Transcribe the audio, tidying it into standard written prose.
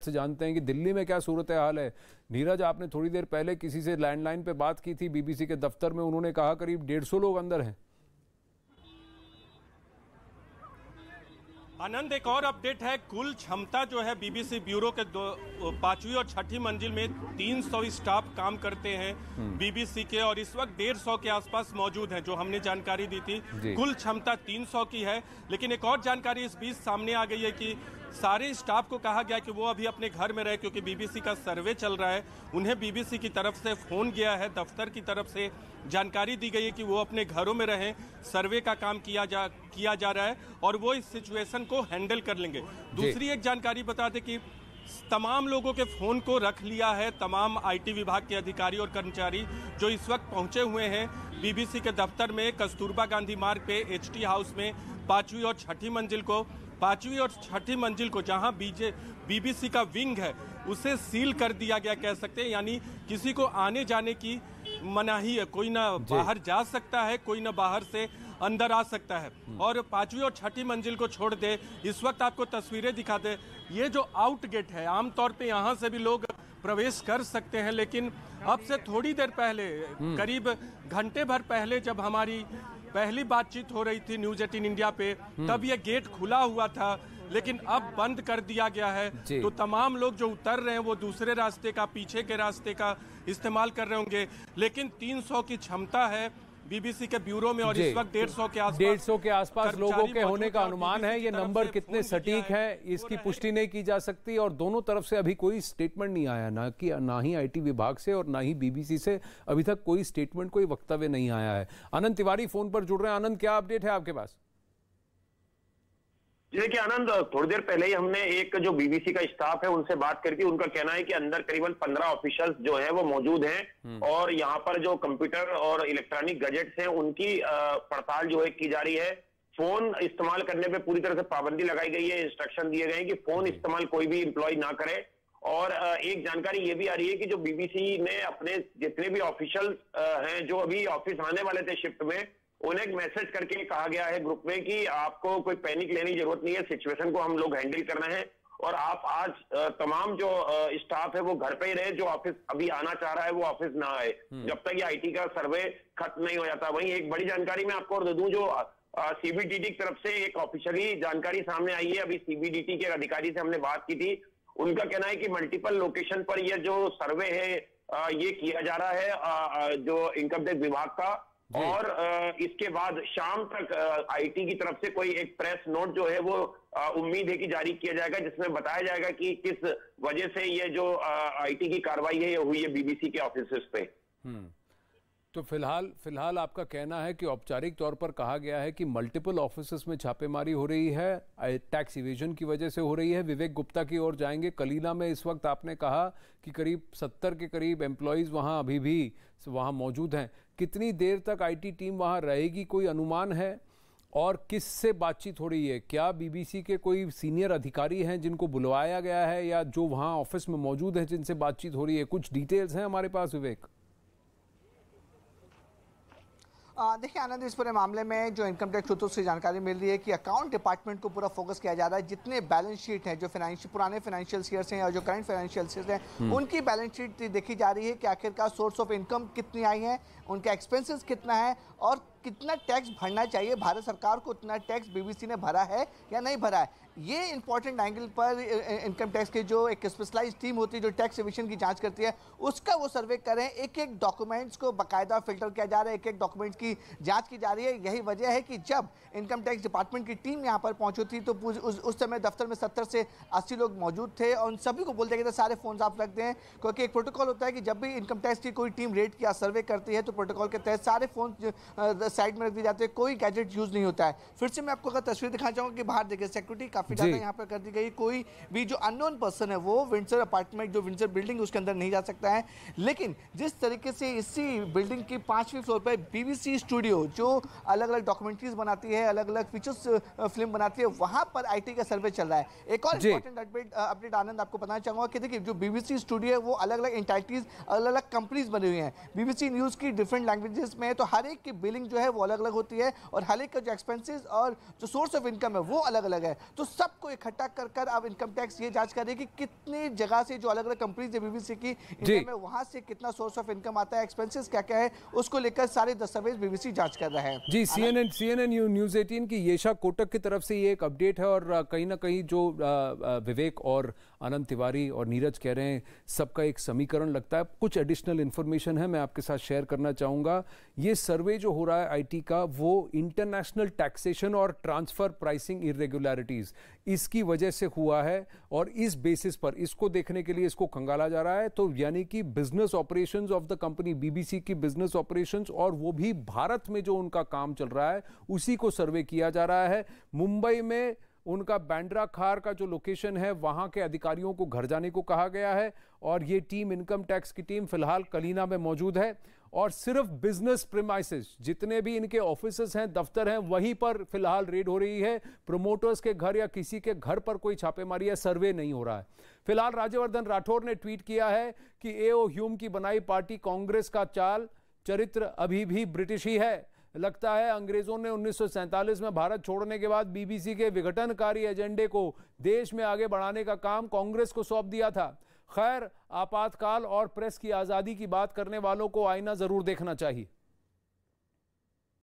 से जानते हैं कि दिल्ली में क्या सूरत हाल है। नीरज, आपने थोड़ी देर पहले किसी से लैंडलाइन पे बात की थी बीबीसी के दफ्तर में, उन्होंने कहा करीब 150 लोग अंदर हैं। आनंद, एक और अपडेट है। कुल क्षमता जो है बीबीसी ब्यूरो के 5वीं और 6ठी मंजिल में 300 स्टाफ काम करते हैं बीबीसी के, और इस वक्त 150 के आसपास मौजूद हैं, जो हमने जानकारी दी थी। कुल क्षमता 300 की है। लेकिन एक और जानकारी इस बीच सामने आ गई है कि सारे स्टाफ को कहा गया कि वो अभी अपने घर में रहे, क्योंकि बीबीसी का सर्वे चल रहा है। उन्हें बीबीसी की तरफ से फोन गया है, दफ्तर की तरफ से जानकारी दी गई है कि वो अपने घरों में रहें, सर्वे का काम किया जा रहा है और वो इस सिचुएशन को हैंडल कर लेंगे। दूसरी एक जानकारी बता दें कि तमाम लोगों के फोन को रख लिया है तमाम आईटी विभाग के अधिकारी और कर्मचारी, जो इस वक्त पहुंचे हुए हैं बीबीसी के दफ्तर में कस्तूरबा गांधी मार्ग पे एचटी हाउस में 5वीं और 6ठी मंजिल को जहां बीबीसी का विंग है उसे सील कर दिया गया, कह सकते हैं। यानी किसी को आने जाने की मनाही है, कोई ना बाहर जा सकता है, कोई ना बाहर से अंदर आ सकता है। और 5वीं और 6ठी मंजिल को छोड़ दे, इस वक्त आपको तस्वीरें दिखा दे, ये जो आउट गेट है, आमतौर पे यहाँ से भी लोग प्रवेश कर सकते हैं, लेकिन अब से थोड़ी देर पहले, करीब घंटे भर पहले, जब हमारी पहली बातचीत हो रही थी न्यूज 18 इंडिया पे, तब ये गेट खुला हुआ था, लेकिन अब बंद कर दिया गया है। तो तमाम लोग जो उतर रहे हैं वो दूसरे रास्ते का, पीछे के रास्ते का इस्तेमाल कर रहे होंगे। लेकिन 300 की क्षमता है बीबीसी के ब्यूरो में, और इस वक्त 150 के आसपास लोगों के होने का अनुमान है। ये नंबर कितने सटीक है इसकी पुष्टि नहीं की जा सकती, और दोनों तरफ से अभी कोई स्टेटमेंट नहीं आया, ना ही आईटी विभाग से और ना ही बीबीसी से अभी तक कोई स्टेटमेंट, कोई वक्तव्य नहीं आया है। आनंद तिवारी फोन पर जुड़ रहे हैं। आनंद, क्या अपडेट है आपके पास? देखिए आनंद, थोड़ी देर पहले ही हमने एक जो बीबीसी का स्टाफ है उनसे बात करके, उनका कहना है कि अंदर करीबन 15 ऑफिशियल्स जो है वो मौजूद हैं, और यहाँ पर जो कंप्यूटर और इलेक्ट्रॉनिक गैजेट्स हैं उनकी पड़ताल जो है की जा रही है। फोन इस्तेमाल करने पे पूरी तरह से पाबंदी लगाई गई है, इंस्ट्रक्शन दिए गए हैं कि फोन इस्तेमाल कोई भी एम्प्लॉय ना करे। और एक जानकारी ये भी आ रही है कि जो बीबीसी ने अपने जितने भी ऑफिशियल्स हैं जो अभी ऑफिस आने वाले थे शिफ्ट में, उन्हें एक मैसेज करके कहा गया है ग्रुप में कि आपको कोई पैनिक लेने की जरूरत नहीं है, सिचुएशन को हम लोग हैंडल करना है, और आप आज तमाम जो स्टाफ है वो घर पे ही रहे, जो ऑफिस अभी आना चाह रहा है वो ऑफिस ना आए जब तक ये आईटी का सर्वे खत्म नहीं हो जाता। वहीं एक बड़ी जानकारी मैं आपको और दे दूं, जो सीबीडीटी की तरफ से एक ऑफिशियली जानकारी सामने आई है। अभी सीबीडीटी के अधिकारी से हमने बात की थी, उनका कहना है कि मल्टीपल लोकेशन पर यह जो सर्वे है ये किया जा रहा है जो इनकम टैक्स विभाग का, और इसके बाद शाम तक आईटी की तरफ से कोई एक प्रेस नोट जो है वो उम्मीद है कि जारी किया जाएगा, जिसमें बताया जाएगा कि किस वजह से ये जो आईटी की कार्रवाई है ये हुई है बीबीसी के ऑफिस पे। तो फिलहाल आपका कहना है कि औपचारिक तौर पर कहा गया है कि मल्टीपल ऑफिसेस में छापेमारी हो रही है, टैक्स इवेजन की वजह से हो रही है। विवेक गुप्ता की ओर जाएंगे। कलीला में इस वक्त आपने कहा कि करीब 70 के करीब एम्प्लॉयज वहां अभी भी वहां मौजूद हैं। कितनी देर तक आईटी टीम वहां रहेगी, कोई अनुमान है? और किस से बातचीत हो रही है? क्या बीबीसी के कोई सीनियर अधिकारी हैं जिनको बुलवाया गया है, या जो वहां ऑफिस में मौजूद हैं जिनसे बातचीत हो रही है? कुछ डिटेल्स हैं हमारे पास विवेक? देखिए आनंद, इस पूरे मामले में जो इनकम टैक्स सूत्रों से जानकारी मिल रही है कि अकाउंट डिपार्टमेंट को पूरा फोकस किया जा रहा है। जितने बैलेंस शीट हैं, जो पुराने फाइनेंशियल ईयर्स हैं और जो करंट फाइनेंशियल ईयर्स हैं, उनकी बैलेंस शीट देखी जा रही है कि आखिरकार सोर्स ऑफ इनकम कितनी आई है, उनका एक्सपेंसेस कितना है, और कितना टैक्स भरना चाहिए भारत सरकार को, उतना टैक्स बीबीसी ने भरा है या नहीं भरा है। ये इंपॉर्टेंट एंगल पर इनकम टैक्स की जो एक स्पेशलाइज्ड टीम होती है जो टैक्स एविशन की जांच करती है, उसका वो सर्वे करें। एक एक डॉक्यूमेंट्स को बाकायदा फिल्टर किया जा रहा है, एक एक डॉक्यूमेंट की जांच की जा रही है। यही वजह है कि जब इनकम टैक्स डिपार्टमेंट की टीम यहाँ पर पहुंची थी तो उस समय दफ्तर में 70 से 80 लोग मौजूद थे, और उन सभी को बोल दिया गया था सारे फोन आप रख दें, क्योंकि एक प्रोटोकॉल होता है कि जब भी इनकम टैक्स की कोई टीम रेड या सर्वे करती है तो प्रोटोकॉल के तहत सारे फोन साइड में रख दिए जाते हैं, कोई गैजेट यूज नहीं होता है। फिर से मैं आपको अगर तस्वीर दिखाना चाहूंगा कि बाहर देखिए सिक्योरिटी काफी ज्यादा यहाँ पर कर दी गई। कोई भी जो अननोन पर्सन है वो विंडसर अपार्टमेंट, जो विंडसर बिल्डिंग, उसके अंदर नहीं जा सकता है। लेकिन जिस तरीके से इसी बिल्डिंग की 5वीं फ्लोर पर बीबीसी स्टूडियो जो अलग अलग डॉक्यूमेंट्रीज बनाती है, अलग अलग फीचर्स फिल्म बनाती है, वहां पर आईटी का सर्वे चल रहा है। एक और इंपॉर्टेंट अपडेट आनंद आपको बताना चाहूंगा कि देखिए जो बीबीसी स्टूडियो है वो अलग अलग एंटाइटीज, अलग अलग कंपनीज बनी हुई हैं। बीबीसी न्यूज की डिफरेंट लैंग्वेजेस में, तो हर एक की बिलिंग जो है वो अलग अलग होती है, और हर एक का जो एक्सपेंसेस और जो सोर्स ऑफ इनकम है वो अलग अलग है। तो सबको इकट्ठा कर कर अब इनकम टैक्स ये जांच कर रही है कि कितनी जगह से जो अलग अलग कंपनीज है बीबीसी की इंडिया में, वहां से कितना सोर्स ऑफ इनकम आता है, एक्सपेंसेस क्या क्या है, उसको लेकर सारे दस्तावेज बीबीसी जांच कर रहा है। जी, CNN न्यूज़ 18 की येशा कोटक की तरफ से ये एक अपडेट है और कहीं ना कहीं जो विवेक और अनंत तिवारी और नीरज कह रहे हैं सबका एक समीकरण लगता है। कुछ एडिशनल इंफॉर्मेशन है मैं आपके साथ शेयर करना चाहूँगा। ये सर्वे जो हो रहा है आईटी का, वो इंटरनेशनल टैक्सेशन और ट्रांसफर प्राइसिंग इरेगुलरिटीज इसकी वजह से हुआ है और इस बेसिस पर इसको देखने के लिए इसको खंगाला जा रहा है। तो यानी कि business operations of the company BBC की बिजनेस ऑपरेशंस और वो भी भारत में जो उनका काम चल रहा है उसी को सर्वे किया जा रहा है। मुंबई में उनका बैंड्रा खार का जो लोकेशन है वहां के अधिकारियों को घर जाने को कहा गया है और ये टीम, इनकम टैक्स की टीम फिलहाल कलीना में मौजूद है और सिर्फ बिजनेस प्रीमाइसेस जितने भी इनके ऑफिसेस हैं, दफ्तर हैं, वहीं पर फिलहाल रेड हो रही है। प्रमोटर्स के घर या किसी के घर पर कोई छापेमारी या सर्वे नहीं हो रहा है। फिलहाल राज्यवर्धन राठौर ने ट्वीट किया है कि एओ ह्यूम की बनाई पार्टी कांग्रेस का चाल चरित्र अभी भी ब्रिटिश ही है। लगता है अंग्रेजों ने 1947 में भारत छोड़ने के बाद बीबीसी के विघटनकारी एजेंडे को देश में आगे बढ़ाने का काम कांग्रेस को सौंप दिया था। खैर, आपातकाल और प्रेस की आजादी की बात करने वालों को आईना जरूर देखना चाहिए।